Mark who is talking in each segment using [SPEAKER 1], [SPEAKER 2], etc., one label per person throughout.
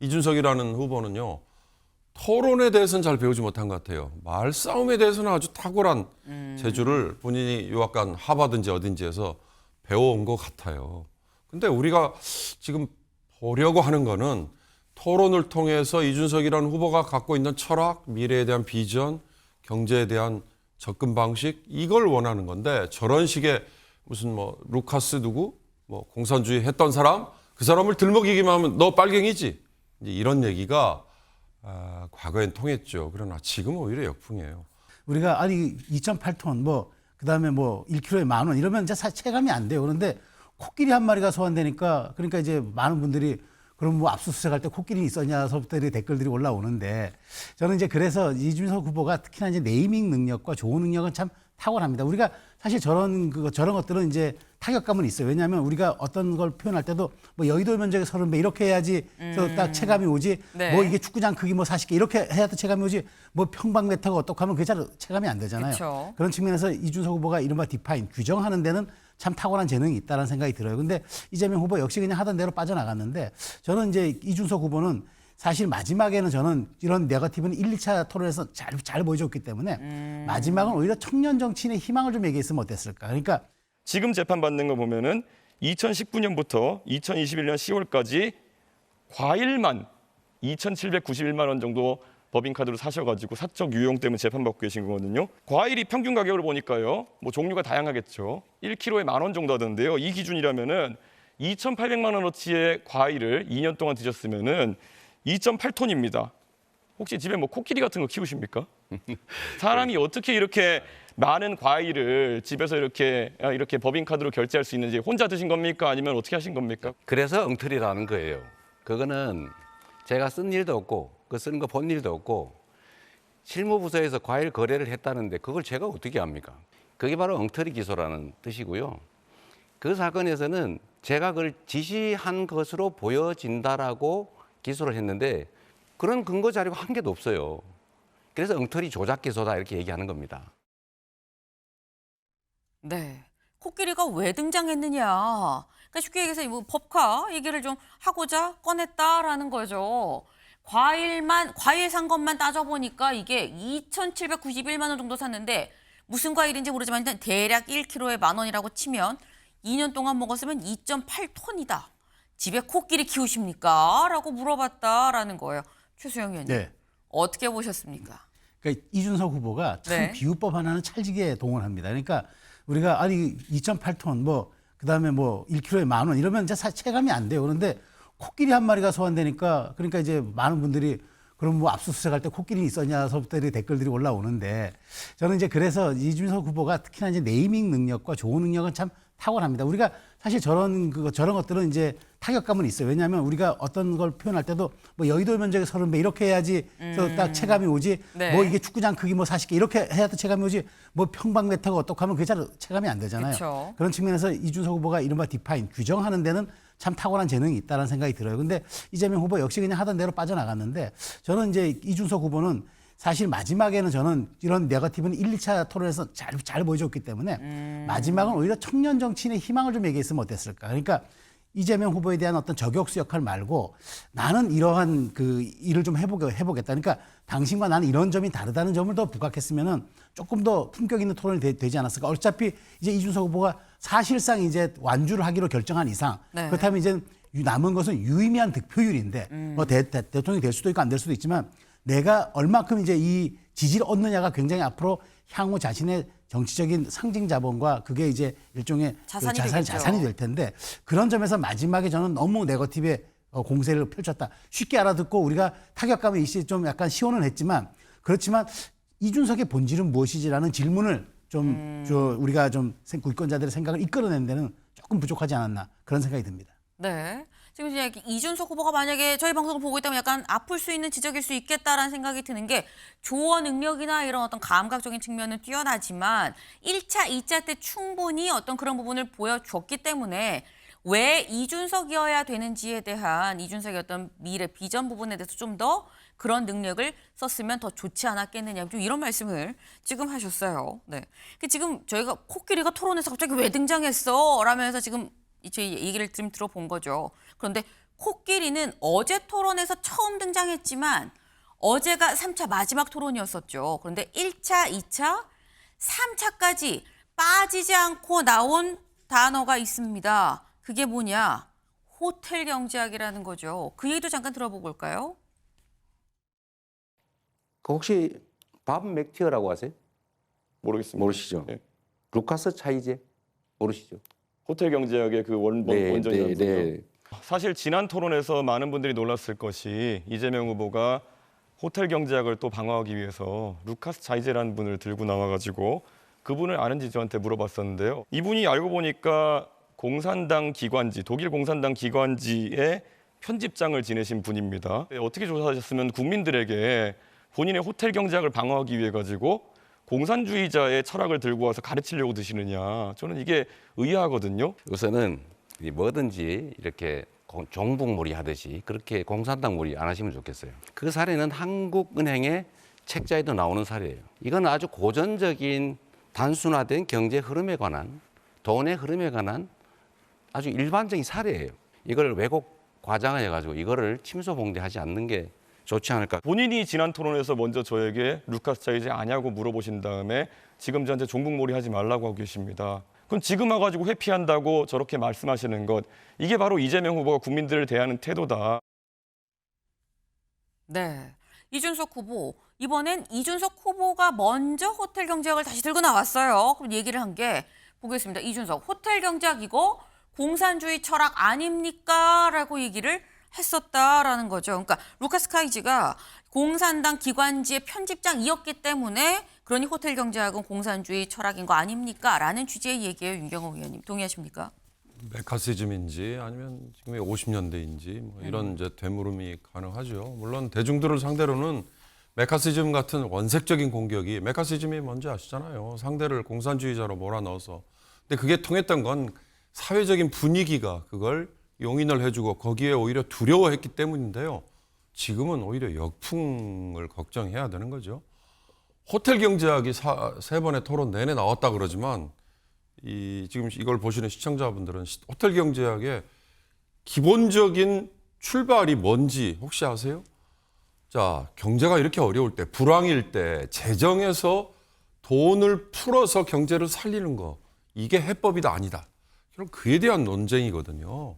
[SPEAKER 1] 이준석이라는 후보는요. 토론에 대해서는 잘 배우지 못한 것 같아요. 말싸움에 대해서는 아주 탁월한 재주를 본인이 유학간 하버든지 어딘지에서 배워온 것 같아요. 근데 우리가 지금 보려고 하는 거는 토론을 통해서 이준석이라는 후보가 갖고 있는 철학, 미래에 대한 비전, 경제에 대한 접근 방식 이걸 원하는 건데 저런 식의 무슨 뭐 루카스 누구 뭐 공산주의 했던 사람 그 사람을 들먹이기만 하면 너 빨갱이지 이제 이런 얘기가 과거엔 통했죠. 그러나 지금은 오히려 역풍이에요.
[SPEAKER 2] 우리가 아니 2.8톤 뭐 그다음에 뭐 1kg에 10,000원 이러면 이제 체감이 안 돼요. 그런데 코끼리 한 마리가 소환되니까 그러니까 이제 많은 분들이 그럼 뭐 압수수색할 때 코끼리 있었냐서부터 댓글들이 올라오는데 저는 이제 그래서 이준석 후보가 특히나 이제 네이밍 능력과 조언 능력은 참 탁월합니다. 우리가 사실 저런 것들은 이제 타격감은 있어요. 왜냐하면 우리가 어떤 걸 표현할 때도 뭐 여의도 면적의 30배 이렇게 해야지 딱 체감이 오지.
[SPEAKER 3] 네.
[SPEAKER 2] 뭐 이게 축구장 크기 뭐 40개 이렇게 해야 또 체감이 오지. 뭐 평방미터가 어떻게 하면 그게 잘 체감이 안 되잖아요.
[SPEAKER 3] 그쵸.
[SPEAKER 2] 그런 측면에서 이준석 후보가 이른바 디파인 규정하는 데는 참 탁월한 재능이 있다는 생각이 들어요. 근데 이재명 후보 역시 그냥 하던 대로 빠져나갔는데 저는 이제 이준석 후보는 사실 마지막에는 저는 이런 네거티브는 1, 2차 토론에서 잘 보여줬기 때문에 마지막은 오히려 청년 정치인의 희망을 좀 얘기했으면 어땠을까. 그러니까
[SPEAKER 4] 지금 재판받는 거 보면은 2019년부터 2021년 10월까지 과일만 2,791만 원 정도 법인카드로 사셔가지고 사적 유용 때문에 재판받고 계신 거거든요. 과일이 평균 가격을 보니까요. 뭐 종류가 다양하겠죠. 1kg에 10,000원 정도 하던데요. 이 기준이라면은 2,800만 원어치의 과일을 2년 동안 드셨으면은 2.8톤입니다. 혹시 집에 뭐 코끼리 같은 거 키우십니까? 사람이 어떻게 이렇게 많은 과일을 집에서 이렇게 법인카드로 결제할 수 있는지 혼자 드신 겁니까? 아니면 어떻게 하신 겁니까?
[SPEAKER 5] 그래서 엉터리라는 거예요. 그거는 제가 쓴 일도 없고 그 쓰는 거 본 일도 없고 실무부서에서 과일 거래를 했다는데 그걸 제가 어떻게 합니까? 그게 바로 엉터리 기소라는 뜻이고요. 그 사건에서는 제가 그걸 지시한 것으로 보여진다라고 기소를 했는데 그런 근거 자료가 한 개도 없어요. 그래서 엉터리 조작 기소다 이렇게 얘기하는 겁니다.
[SPEAKER 3] 네. 코끼리가 왜 등장했느냐. 그러니까 쉽게 얘기해서 뭐 법카 얘기를 좀 하고자 꺼냈다라는 거죠. 과일 산 것만 따져보니까 이게 2,791만 원 정도 샀는데 무슨 과일인지 모르지만 일단 대략 1kg에 10,000원이라고 치면 2년 동안 먹었으면 2.8톤이다. 집에 코끼리 키우십니까? 라고 물어봤다라는 거예요. 최수영 의원님.
[SPEAKER 2] 네.
[SPEAKER 3] 어떻게 보셨습니까?
[SPEAKER 2] 그러니까 이준석 후보가 참
[SPEAKER 3] 네.
[SPEAKER 2] 비유법 하나는 찰지게 동원합니다. 그러니까 우리가 아니 2.8톤 뭐 그다음에 뭐 1kg에 10,000원 이러면 이제 체감이 안 돼요. 그런데 코끼리 한 마리가 소환되니까 그러니까 이제 많은 분들이 그럼 뭐 압수수색할 때 코끼리 있었냐서부터 댓글들이 올라오는데 저는 이제 그래서 이준석 후보가 특히나 이제 네이밍 능력과 조언 능력은 참 탁월합니다. 우리가 사실 저런 것들은 이제 타격감은 있어요. 왜냐하면 우리가 어떤 걸 표현할 때도 뭐 여의도 면적의 30배 이렇게 해야지 딱 체감이 오지.
[SPEAKER 3] 네.
[SPEAKER 2] 뭐 이게 축구장 크기 뭐 40개 이렇게 해야 또 체감이 오지. 뭐 평방미터가 어떻게 하면 그게 잘 체감이 안 되잖아요.
[SPEAKER 3] 그쵸.
[SPEAKER 2] 그런 측면에서 이준석 후보가 이른바 디파인 규정하는 데는 참 탁월한 재능이 있다는 생각이 들어요. 근데 이재명 후보 역시 그냥 하던 대로 빠져나갔는데 저는 이제 이준석 후보는 사실 마지막에는 저는 이런 네거티브는 1, 2차 토론에서 잘 보여줬기 때문에 마지막은 오히려 청년 정치인의 희망을 좀 얘기했으면 어땠을까. 그러니까 이재명 후보에 대한 어떤 저격수 역할 말고 나는 이러한 그 일을 좀 해보겠다. 그러니까 당신과 나는 이런 점이 다르다는 점을 더 부각했으면은 조금 더 품격 있는 토론이 되지 않았을까. 어차피 이제 이준석 후보가 사실상 이제 완주를 하기로 결정한 이상
[SPEAKER 3] 네.
[SPEAKER 2] 그렇다면 이제 남은 것은 유의미한 득표율인데 뭐 대통령이 될 수도 있고 안 될 수도 있지만 내가 얼마큼 이제 이 지지를 얻느냐가 굉장히 앞으로 향후 자신의 정치적인 상징 자본과 그게 이제 일종의
[SPEAKER 3] 자산이
[SPEAKER 2] 자산이 될 텐데 그런 점에서 마지막에 저는 너무 네거티브의 공세를 펼쳤다. 쉽게 알아듣고 우리가 타격감을 일시 좀 약간 시원은 했지만 그렇지만 이준석의 본질은 무엇이지라는 질문을 좀 우리가 좀 유권자들의 생각을 이끌어내는 데는 조금 부족하지 않았나 그런 생각이 듭니다.
[SPEAKER 3] 네. 지금 이제 이준석 후보가 만약에 저희 방송을 보고 있다면 약간 아플 수 있는 지적일 수 있겠다라는 생각이 드는 게 조언 능력이나 이런 어떤 감각적인 측면은 뛰어나지만 1차, 2차 때 충분히 어떤 그런 부분을 보여줬기 때문에 왜 이준석이어야 되는지에 대한 이준석의 어떤 미래 비전 부분에 대해서 좀 더 그런 능력을 썼으면 더 좋지 않았겠느냐 좀 이런 말씀을 지금 하셨어요. 네. 지금 저희가 코끼리가 토론에서 갑자기 왜 등장했어? 라면서 지금 저희 얘기를 좀 들어본 거죠. 그런데 코끼리는 어제 토론에서 처음 등장했지만 어제가 3차 마지막 토론이었었죠. 그런데 1차, 2차, 3차까지 빠지지 않고 나온 단어가 있습니다. 그게 뭐냐? 호텔 경제학이라는 거죠. 그 얘기도 잠깐 들어보고 올까요?
[SPEAKER 6] 그 혹시 밥 맥티어라고 아세요?
[SPEAKER 4] 모르겠습니다.
[SPEAKER 6] 모르시죠?
[SPEAKER 4] 네.
[SPEAKER 6] 루카스 차이제 모르시죠?
[SPEAKER 4] 호텔 경제학의 그 원전이라는 거죠.
[SPEAKER 6] 네.
[SPEAKER 4] 사실 지난 토론에서 많은 분들이 놀랐을 것이 이재명 후보가 호텔 경제학을 또 방어하기 위해서 루카스 자이제라는 분을 들고 나와가지고 그분을 아는지 저한테 물어봤었는데요. 이분이 알고 보니까 공산당 기관지, 독일 공산당 기관지의 편집장을 지내신 분입니다. 어떻게 조사하셨으면 국민들에게 본인의 호텔 경제학을 방어하기 위해 가지고 공산주의자의 철학을 들고 와서 가르치려고 드시느냐. 저는 이게 의아하거든요.
[SPEAKER 5] 우선은 뭐든지 이렇게 종북몰이 하듯이 그렇게 공산당몰이 안 하시면 좋겠어요. 그 사례는 한국은행의 책자에도 나오는 사례예요. 이건 아주 고전적인 단순화된 경제 흐름에 관한, 돈의 흐름에 관한 아주 일반적인 사례예요. 이걸 왜곡 과장해가지고 이거를 침소봉대하지 않는 게 좋지 않을까.
[SPEAKER 4] 본인이 지난 토론에서 먼저 저에게 루카스 자이제 아냐고 물어보신 다음에 지금 저한테 종북몰이 하지 말라고 하고 계십니다. 그럼 지금 와가지고 회피한다고 저렇게 말씀하시는 것, 이게 바로 이재명 후보가 국민들을 대하는 태도다.
[SPEAKER 3] 네. 이준석 후보, 이번엔 이준석 후보가 먼저 호텔 경제학을 다시 들고 나왔어요. 그럼 얘기를 한 게 보겠습니다. 이준석, 호텔 경제학 이거 공산주의 철학 아닙니까? 라고 얘기를 했었다라는 거죠. 그러니까 루카스 카이지가 공산당 기관지의 편집장이었기 때문에 그러니 호텔 경제학은 공산주의 철학인 거 아닙니까? 라는 취지의 얘기예요. 윤경호 의원님. 동의하십니까?
[SPEAKER 1] 메카시즘인지 아니면 지금 50년대인지 뭐 이런 이제 되물음이 가능하죠. 물론 대중들을 상대로는 메카시즘 같은 원색적인 공격이, 메카시즘이 뭔지 아시잖아요. 상대를 공산주의자로 몰아넣어서. 근데 그게 통했던 건 사회적인 분위기가 그걸 용인을 해주고 거기에 오히려 두려워했기 때문인데요. 지금은 오히려 역풍을 걱정해야 되는 거죠. 호텔 경제학이 세 번의 토론 내내 나왔다 그러지만 지금 이걸 보시는 시청자분들은 호텔 경제학의 기본적인 출발이 뭔지 혹시 아세요? 자, 경제가 이렇게 어려울 때, 불황일 때 재정에서 돈을 풀어서 경제를 살리는 거, 이게 해법이다 아니다. 그럼 그에 대한 논쟁이거든요.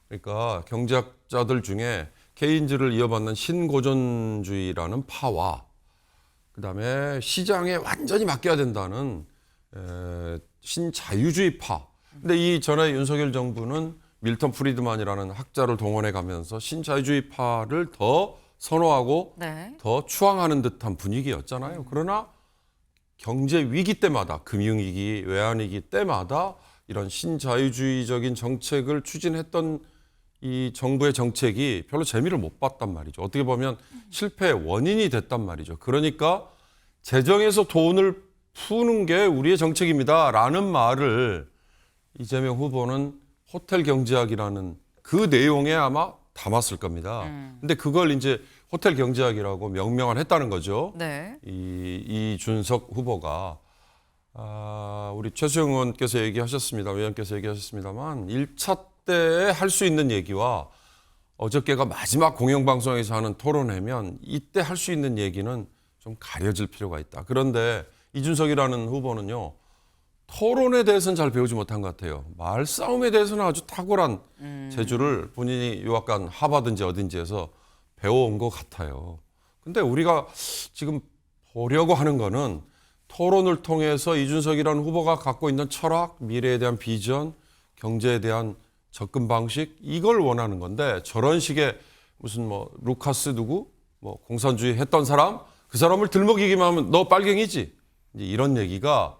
[SPEAKER 1] 그러니까 경제학자들 중에 케인즈를 이어받는 신고전주의라는 파와 그다음에 시장에 완전히 맡겨야 된다는 신자유주의 파. 근데 이 전에 윤석열 정부는 밀턴 프리드만이라는 학자를 동원해 가면서 신자유주의 파를 더 선호하고
[SPEAKER 3] 네.
[SPEAKER 1] 더 추앙하는 듯한 분위기였잖아요. 그러나 경제 위기 때마다, 금융위기, 외환위기 때마다 이런 신자유주의적인 정책을 추진했던 이 정부의 정책이 별로 재미를 못 봤단 말이죠. 어떻게 보면 실패의 원인이 됐단 말이죠. 그러니까 재정에서 돈을 푸는 게 우리의 정책입니다라는 말을 이재명 후보는 호텔 경제학이라는 그 내용에 아마 담았을 겁니다. 근데 그걸 이제 호텔 경제학이라고 명명을 했다는 거죠.
[SPEAKER 3] 네.
[SPEAKER 1] 이준석 후보가 우리 최수영 의원께서 얘기하셨습니다. 의원께서 얘기하셨습니다만 1차 때에 할 수 있는 얘기와 어저께가 마지막 공영방송에서 하는 토론회면 이때 할 수 있는 얘기는 좀 가려질 필요가 있다. 그런데 이준석이라는 후보는요. 토론에 대해서는 잘 배우지 못한 것 같아요. 말싸움에 대해서는 아주 탁월한 재주를 본인이 유학간 하버든지 어딘지에서 배워온 것 같아요. 근데 우리가 지금 보려고 하는 거는 토론을 통해서 이준석이라는 후보가 갖고 있는 철학, 미래에 대한 비전, 경제에 대한 접근 방식, 이걸 원하는 건데 저런 식의 무슨 뭐 루카스 누구, 뭐 공산주의 했던 사람, 그 사람을 들먹이기만 하면 너 빨갱이지. 이제 이런 얘기가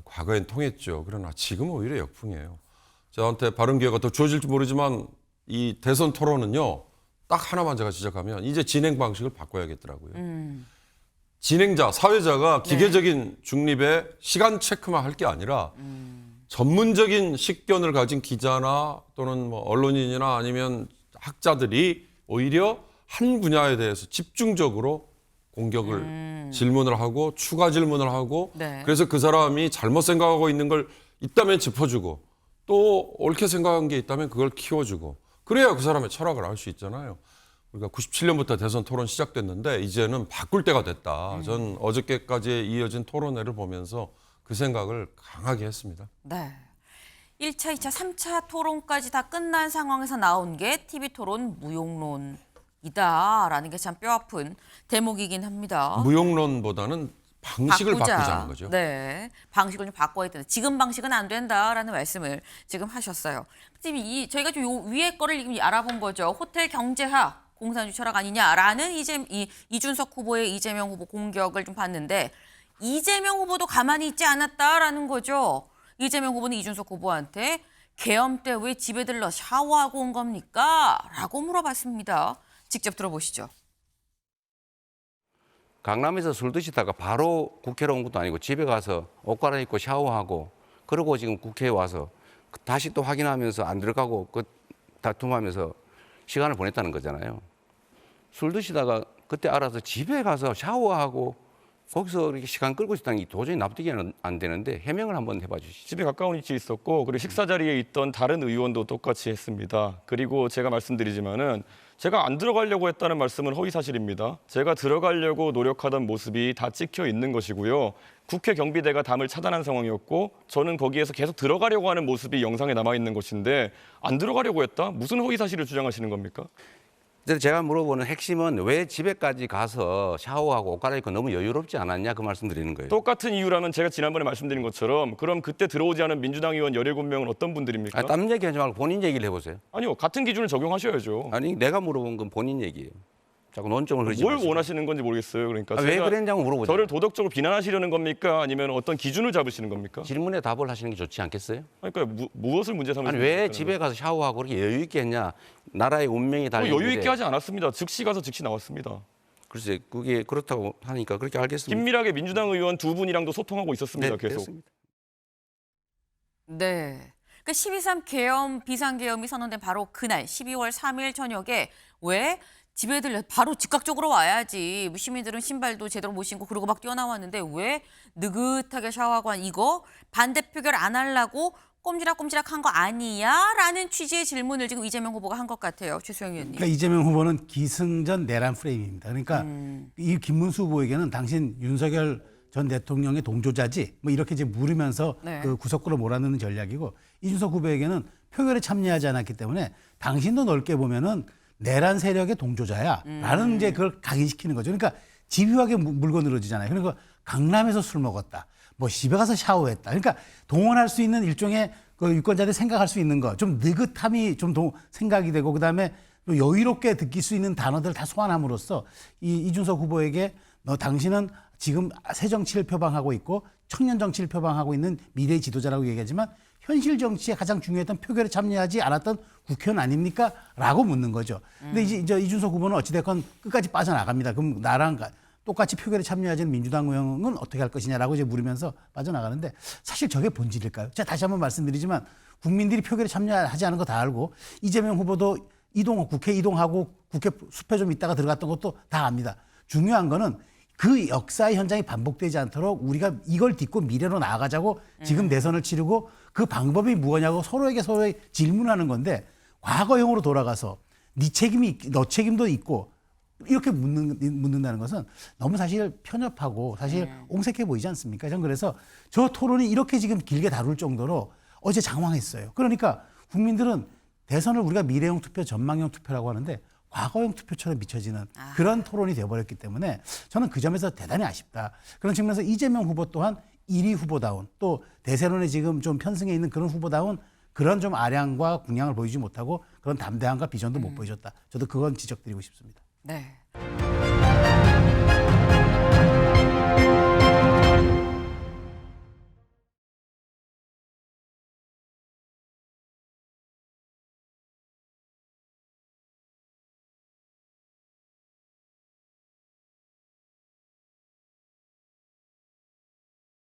[SPEAKER 1] 과거엔 통했죠. 그러나 지금은 오히려 역풍이에요. 저한테 바른 기회가 더 주어질지 모르지만 이 대선 토론은요. 딱 하나만 제가 지적하면 이제 진행 방식을 바꿔야겠더라고요. 진행자, 사회자가 기계적인 중립의 시간 체크만 할 게 아니라 전문적인 식견을 가진 기자나 또는 뭐 언론인이나 아니면 학자들이 오히려 한 분야에 대해서 집중적으로 공격을 질문을 하고 추가 질문을 하고
[SPEAKER 3] 네.
[SPEAKER 1] 그래서 그 사람이 잘못 생각하고 있는 걸 있다면 짚어주고 또 옳게 생각한 게 있다면 그걸 키워주고 그래야 그 사람의 철학을 알 수 있잖아요. 우리가 97년부터 대선 토론 시작됐는데 이제는 바꿀 때가 됐다. 전 어저께까지 이어진 토론회를 보면서 그 생각을 강하게 했습니다.
[SPEAKER 3] 네. 1차, 2차, 3차 토론까지 다 끝난 상황에서 나온 게 TV 토론 무용론이다라는 게 참 뼈아픈 대목이긴 합니다.
[SPEAKER 1] 무용론보다는 방식을 바꾸자는 거죠.
[SPEAKER 3] 네, 방식을 좀 바꿔야 된다. 지금 방식은 안 된다라는 말씀을 지금 하셨어요. 지금 저희가 좀 요 위에 거를 지금 알아본 거죠. 호텔 경제학 공산주의 철학 아니냐라는 이준석 후보의 이재명 후보 공격을 좀 봤는데 이재명 후보도 가만히 있지 않았다라는 거죠. 이재명 후보는 이준석 후보한테 계엄 때 왜 집에 들러 샤워하고 온 겁니까? 라고 물어봤습니다. 직접 들어보시죠.
[SPEAKER 5] 강남에서 술 드시다가 바로 국회로 온 것도 아니고 집에 가서 옷 갈아입고 샤워하고 그러고 지금 국회에 와서 다시 또 확인하면서 안 들어가고 그 다툼하면서 시간을 보냈다는 거잖아요. 술 드시다가 그때 알아서 집에 가서 샤워하고 거기서 이렇게 시간 끌고 있다는 게 도저히 납득이 안 되는데 해명을 한번 해봐 주시죠.
[SPEAKER 4] 집에 가까운 위치에 있었고 그리고 식사 자리에 있던 다른 의원도 똑같이 했습니다. 그리고 제가 말씀드리지만은 제가 안 들어가려고 했다는 말씀은 허위 사실입니다. 제가 들어가려고 노력하던 모습이 다 찍혀 있는 것이고요. 국회 경비대가 담을 차단한 상황이었고 저는 거기에서 계속 들어가려고 하는 모습이 영상에 남아 있는 것인데 안 들어가려고 했다? 무슨 허위 사실을 주장하시는 겁니까?
[SPEAKER 5] 그래서 제가 물어보는 핵심은 왜 집에까지 가서 샤워하고 옷 갈아입고 너무 여유롭지 않았냐 그 말씀 드리는 거예요.
[SPEAKER 4] 똑같은 이유라면 제가 지난번에 말씀드린 것처럼 그럼 그때 들어오지 않은 민주당 의원 17명은 어떤 분들입니까?
[SPEAKER 5] 남 얘기하지 말고 본인 얘기를 해보세요.
[SPEAKER 4] 아니요. 같은 기준을 적용하셔야죠.
[SPEAKER 5] 아니 내가 물어본 건 본인 얘기예요. 자꾸 논점을 흐리지
[SPEAKER 4] 뭘
[SPEAKER 5] 마시고.
[SPEAKER 4] 원하시는 건지 모르겠어요. 그러니까
[SPEAKER 5] 왜
[SPEAKER 4] 제가
[SPEAKER 5] 그랬냐고 물어보죠.
[SPEAKER 4] 저를 도덕적으로 비난하시려는 겁니까? 아니면 어떤 기준을 잡으시는 겁니까?
[SPEAKER 5] 질문에 답을 하시는 게 좋지 않겠어요?
[SPEAKER 4] 그러니까 무엇을 문제 삼으시는
[SPEAKER 5] 아니 왜
[SPEAKER 4] 겁니까?
[SPEAKER 5] 집에 가서 샤워하고 그렇게 여유 있게 했냐? 나라의 운명이 달린
[SPEAKER 4] 여유
[SPEAKER 5] 일에.
[SPEAKER 4] 있게 하지 않았습니다. 즉시 가서 즉시 나왔습니다.
[SPEAKER 5] 글쎄 그게 그렇다고 하니까 그렇게 알겠습니다.
[SPEAKER 4] 긴밀하게 민주당 의원 두 분이랑도 소통하고 있었습니다.
[SPEAKER 5] 네,
[SPEAKER 4] 계속.
[SPEAKER 5] 됐습니다.
[SPEAKER 3] 네. 그러니까 12.3 계엄, 비상계엄이 선언된 바로 그날 12월 3일 저녁에 왜 집에 들려 바로 즉각적으로 와야지. 뭐 시민들은 신발도 제대로 못 신고 그러고 막 뛰어나왔는데 왜 느긋하게 샤워하고 한 이거 반대 표결 안 하려고 꼼지락꼼지락 한 거 아니야? 라는 취지의 질문을 지금 이재명 후보가 한 것 같아요. 최수영 의원님.
[SPEAKER 2] 그러니까 이재명 후보는 기승전 내란 프레임입니다. 그러니까 이 김문수 후보에게는 당신 윤석열 전 대통령의 동조자지 뭐 이렇게 이제 물으면서
[SPEAKER 3] 네.
[SPEAKER 2] 그 구석구로 몰아넣는 전략이고 이준석 후보에게는 표결에 참여하지 않았기 때문에 당신도 넓게 보면은 내란 세력의 동조자야라는 이제 그걸 각인시키는 거죠. 그러니까 집요하게 물고 늘어지잖아요. 그러니까 강남에서 술 먹었다. 뭐 집에 가서 샤워했다. 그러니까 동원할 수 있는 일종의 그 유권자들이 생각할 수 있는 거, 좀 느긋함이 좀 생각이 되고 그다음에 또 여유롭게 느낄 수 있는 단어들을 다 소환함으로써 이준석 후보에게 너 당신은 지금 새 정치를 표방하고 있고 청년 정치를 표방하고 있는 미래의 지도자라고 얘기하지만 현실 정치에 가장 중요했던 표결에 참여하지 않았던 국회의원 아닙니까? 라고 묻는 거죠. 근데 이제 이준석 후보는 어찌됐건 끝까지 빠져나갑니다. 그럼 나랑 똑같이 표결에 참여하지 않은 민주당 의원은 어떻게 할 것이냐라고 이제 물으면서 빠져나가는데 사실 저게 본질일까요? 제가 다시 한번 말씀드리지만 국민들이 표결에 참여하지 않은 거 다 알고 이재명 후보도 국회 이동하고 국회 숲에 좀 있다가 들어갔던 것도 다 압니다. 중요한 거는 그 역사의 현장이 반복되지 않도록 우리가 이걸 딛고 미래로 나아가자고 지금 대선을 치르고 그 방법이 무엇냐고 서로에게 질문하는 건데 과거형으로 돌아가서 네 책임이 너 책임도 있고 이렇게 묻는다는 것은 너무 사실 편협하고 사실 옹색해 보이지 않습니까? 저는 그래서 저 토론이 이렇게 지금 길게 다룰 정도로 어제 장황했어요. 그러니까 국민들은 대선을 우리가 미래형 투표, 전망형 투표라고 하는데 과거형 투표처럼 비춰지는 그런 토론이 되어버렸기 때문에 저는 그 점에서 대단히 아쉽다. 그런 측면에서 이재명 후보 또한 1위 후보다운 또 대세론에 지금 좀 편승해 있는 그런 후보다운 그런 좀 아량과 군량을 보이지 못하고 그런 담대함과 비전도 못 보여줬다. 저도 그건 지적드리고 싶습니다.
[SPEAKER 3] 네.